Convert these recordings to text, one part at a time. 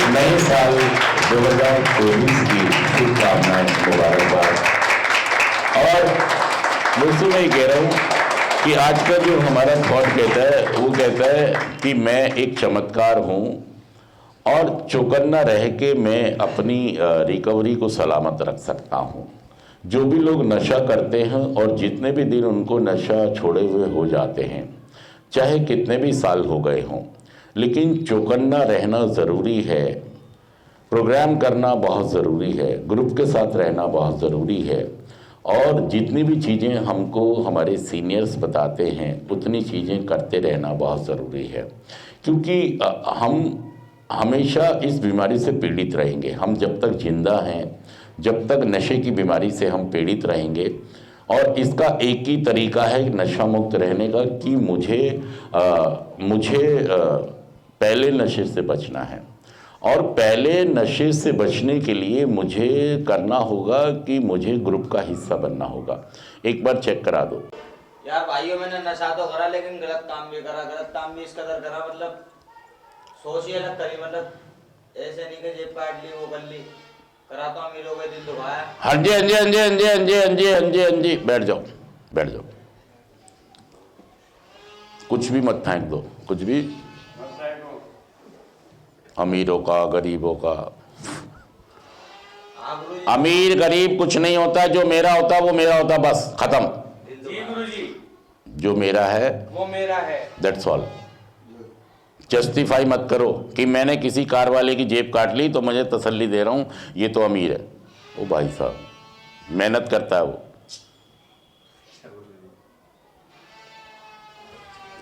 नए साल 2024 की शुभकामनाएं, मुबारकबाद। और दोस्तों मैं कह रहा हूँ कि आज का जो हमारा थॉट कहता है वो कहता है कि मैं एक चमत्कार हूँ और चौकन्ना रह के मैं अपनी रिकवरी को सलामत रख सकता हूँ। जो भी लोग नशा करते हैं और जितने भी दिन उनको नशा छोड़े हुए हो जाते हैं, चाहे कितने भी साल हो गए हों, लेकिन चौकन्ना रहना ज़रूरी है, प्रोग्राम करना बहुत ज़रूरी है, ग्रुप के साथ रहना बहुत ज़रूरी है। और जितनी भी चीज़ें हमको हमारे सीनियर्स बताते हैं उतनी चीज़ें करते रहना बहुत ज़रूरी है, क्योंकि हम हमेशा इस बीमारी से पीड़ित रहेंगे। हम जब तक जिंदा हैं, जब तक नशे की बीमारी से हम पीड़ित रहेंगे। और इसका एक ही तरीका है नशा मुक्त रहने का कि मुझे पहले नशे से बचना है। और पहले नशे से बचने के लिए मुझे करना होगा कि मुझे ग्रुप का हिस्सा बनना होगा। एक बार चेक करा दो यार भाइयों, मैंने नशा तो करा लेकिन गलत काम भी करा, गलत काम भी इस कदर करा, मतलब सोच ही अलग करी। मतलब ऐसे नहीं कि जेब काट ली वो कर ली, करा तो अमीरों का दिल दुखाया। हाँ जी हाँ जी हाँ जी हाँ जी हाँ जी हाँ जी हाँ जी हाँ जी, बैठ जाओ बैठ जाओ, कुछ भी मत फेंक दो, कुछ भी। अमीरों का गरीबों का, अमीर गरीब कुछ नहीं होता, जो मेरा होता वो मेरा होता, बस खत्म। जी गुरुजी, जो मेरा है वो मेरा है, दैट्स ऑल। जस्टिफाई मत करो कि मैंने किसी कार वाले की जेब काट ली तो मुझे तसल्ली दे रहा हूं ये तो अमीर है। ओ भाई साहब मेहनत करता है वो,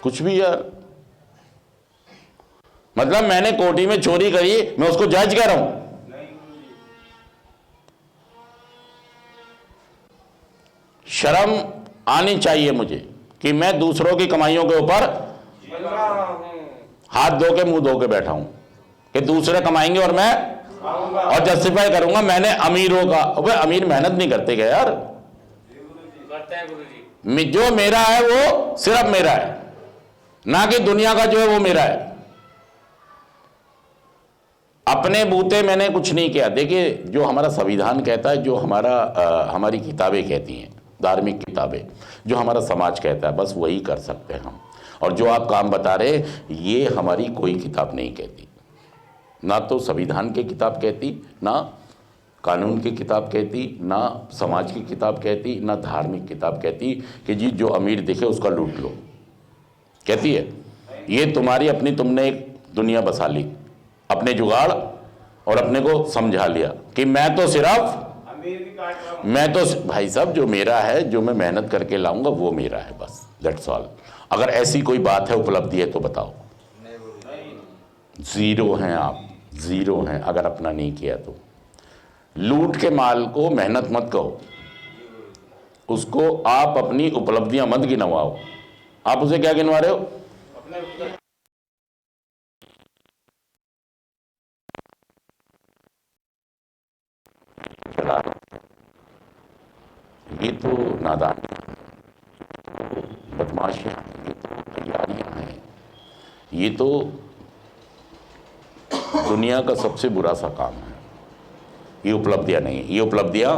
कुछ भी यार। मतलब मैंने कोठी में चोरी करी, मैं उसको जज कर रहा हूं? शर्म आनी चाहिए मुझे कि मैं दूसरों की कमाइयों के ऊपर हाथ धो के मुंह धो के बैठा हूं कि दूसरे कमाएंगे और मैं और जस्टिफाई करूंगा मैंने अमीरों का। अबे अमीर मेहनत नहीं करते क्या यार? करते हैं गुरुजी। जो मेरा है वो सिर्फ मेरा है, ना कि दुनिया का जो है वो मेरा है। अपने बूते मैंने कुछ नहीं किया। देखिए जो हमारा संविधान कहता है, जो हमारी किताबें कहती हैं, धार्मिक किताबें, जो हमारा समाज कहता है, बस वही कर सकते हैं हम। और जो आप काम बता रहे ये हमारी कोई किताब नहीं कहती, ना तो संविधान की किताब कहती, ना कानून की किताब कहती, ना समाज की किताब कहती, ना धार्मिक किताब कहती कि जी जो अमीर दिखे उसका लूट लो। कहती है ये तुम्हारी अपनी, तुमने एक दुनिया बसा ली अपने जुगाड़ और अपने को समझा लिया कि मैं तो भाई साहब जो मेरा है, जो मैं मेहनत करके लाऊंगा वो मेरा है, बस दैट्स ऑल। अगर ऐसी कोई बात है, उपलब्धि है तो बताओ। जीरो हैं आप, जीरो हैं अगर अपना नहीं किया तो। लूट के माल को मेहनत मत कहो, उसको आप अपनी उपलब्धियां मत गिनवाओ। आप उसे क्या गिनवा रहे हो? चला ये तो नादान, बदमाशियां, ये तो तैयारियां हैं, ये तो दुनिया का सबसे बुरा सा काम है। ये उपलब्धियां नहीं, ये उपलब्धियां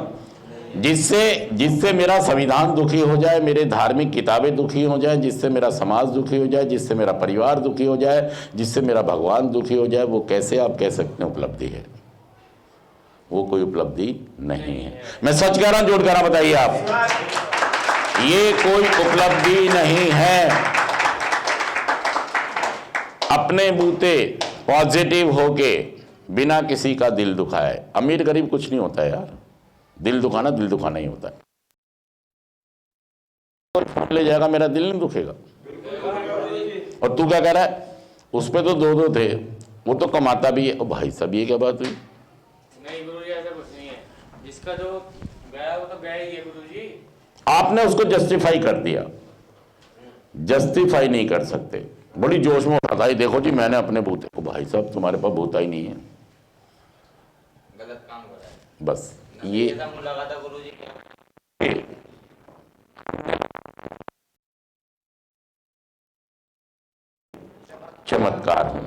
जिससे मेरा संविधान दुखी हो जाए, मेरे धार्मिक किताबें दुखी हो जाए, जिससे मेरा समाज दुखी हो जाए, जिससे मेरा परिवार दुखी हो जाए, जिससे मेरा भगवान दुखी हो जाए, वो कैसे आप कह सकते हैं उपलब्धि है? वो कोई उपलब्धि नहीं है। मैं सच कह रहा हूं झूठ कह रहा हूं, बताइए आप? ये कोई उपलब्धि नहीं है। अपने बूते पॉजिटिव होके बिना किसी का दिल दुखाए, अमीर गरीब कुछ नहीं होता है यार, दिल दुखाना ही होता है। कोई फोन ले जाएगा मेरा दिल नहीं दुखेगा। और तू क्या कह रहा है? उस पे तो दो थे, वो तो कमाता भी है। ओ भाई साहब ये क्या बात हुई? नहीं गुरुजी, ऐसा कुछ नहीं है, जिसका जो गया वो तो गया ही है गुरुजी। आपने उसको जस्टिफाई कर दिया। जस्टिफाई नहीं कर सकते। बड़ी जोश में उठाता है, देखो जी मैंने अपने बूते को। भाई साहब तुम्हारे पास बूता ही नहीं है, गलत काम कर रहा है बस ये लगा था गुरुजी क्या? चमत्कार हूं।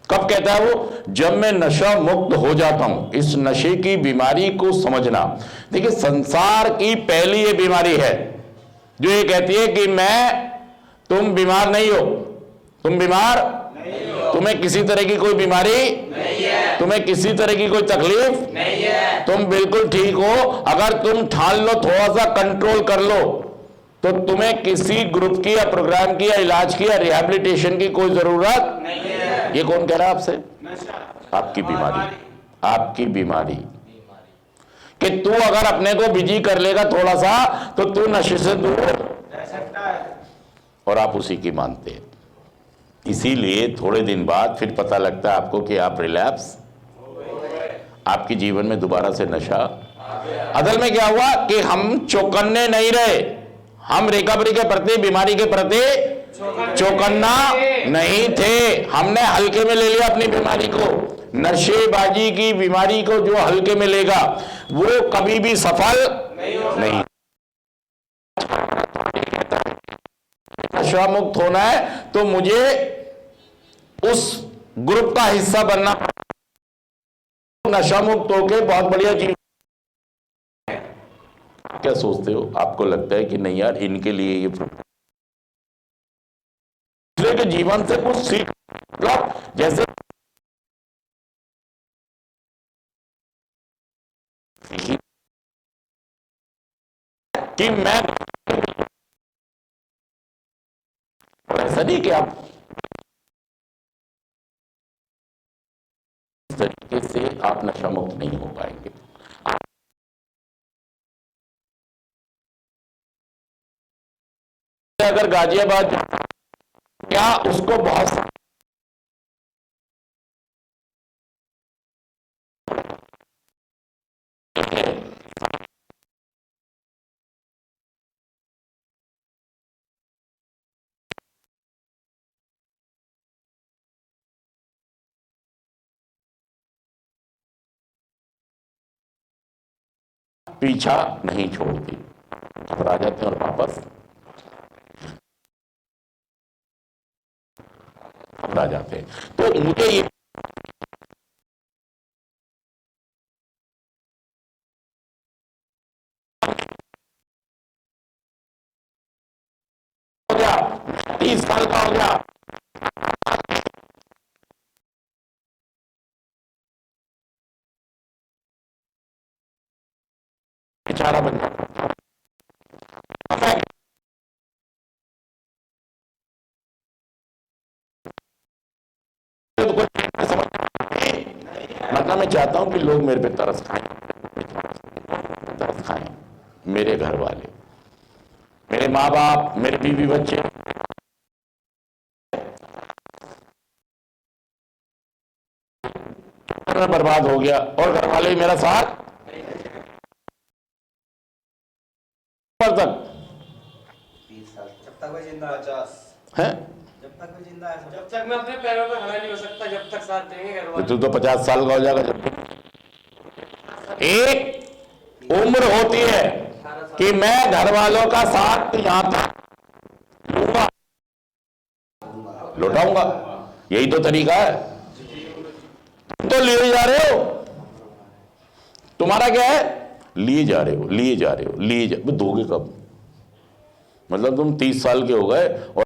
कब कहता है वो? जब मैं नशा मुक्त हो जाता हूं। इस नशे की बीमारी को समझना। देखिए, संसार की पहली ये बीमारी है जो ये कहती है कि तुम बीमार नहीं हो, तुम बीमार नहीं हो, तुम्हें किसी तरह की कोई बीमारी नहीं है, तुम्हें किसी तरह की कोई तकलीफ नहीं है, तुम बिल्कुल ठीक हो। अगर तुम ठान लो, थोड़ा सा कंट्रोल कर लो, तो तुम्हें किसी ग्रुप की या प्रोग्राम की या इलाज की या रिहैबिलिटेशन की कोई जरूरत नहीं है। ये कौन कह रहा है आपसे? आपकी बीमारी, आपकी बीमारी कि तू अगर अपने को बिजी कर लेगा थोड़ा सा तो तू नशे से दूर रह सकता है, और आप उसी की मानते हैं। इसीलिए थोड़े दिन बाद फिर पता लगता है आपको कि आप रिलैप्स, आपके जीवन में दोबारा से नशा। असल में क्या हुआ कि हम चौकन्ने नहीं रहे, हम रिकवरी के प्रति, बीमारी के प्रति चौकन्ना नहीं थे। हमने हल्के में ले लिया अपनी बीमारी को। नशेबाजी की बीमारी को जो हल्के में लेगा वो कभी भी सफल नहीं। नशा मुक्त होना है तो मुझे उस ग्रुप का हिस्सा बनना। नशा मुक्त होके बहुत बढ़िया जीवन। क्या सोचते हो? आपको लगता है कि नहीं यार, इनके लिए ये दूसरे के जीवन से कुछ सीख, जैसे कि मैं, ऐसा नहीं कि आप इस तरीके से आप नशा मुक्त नहीं हो पाएंगे। अगर गाजियाबाद क्या उसको बहुत पीछा नहीं छोड़ती, घबरा जाते हैं और वापस घबरा जाते हैं। तो मुझे ये हो गया, 30 साल का हो गया, बेचारा बन जाता। मतलब मैं चाहता हूं कि लोग मेरे पे तरस खाएं, तरस खाएं। मेरे घर वाले, मेरे माँ बाप, मेरे बीवी बच्चे, मैं बर्बाद हो गया और घर वाले भी मेरा साथ तक। 30 साल जब तक वो जिंदा है, 50 है, जब तक वो जिंदा है, जब तक मैं अपने पैरों पे खड़ा नहीं हो सकता, जब तक साथ देंगे घर वाले। तू तो 50 साल का हो जाएगा। जब एक उम्र होती है कि मैं घर वालों का साथ यहां तक लूंगा, लौटाऊंगा। यही तो तरीका है। तुम तो लिए जा रहे हो, तुम्हारा क्या है? लिए जा रहे हो, लिए जा रहे हो, लिए जा, दोगे कब? मतलब तुम 30 साल के हो गए और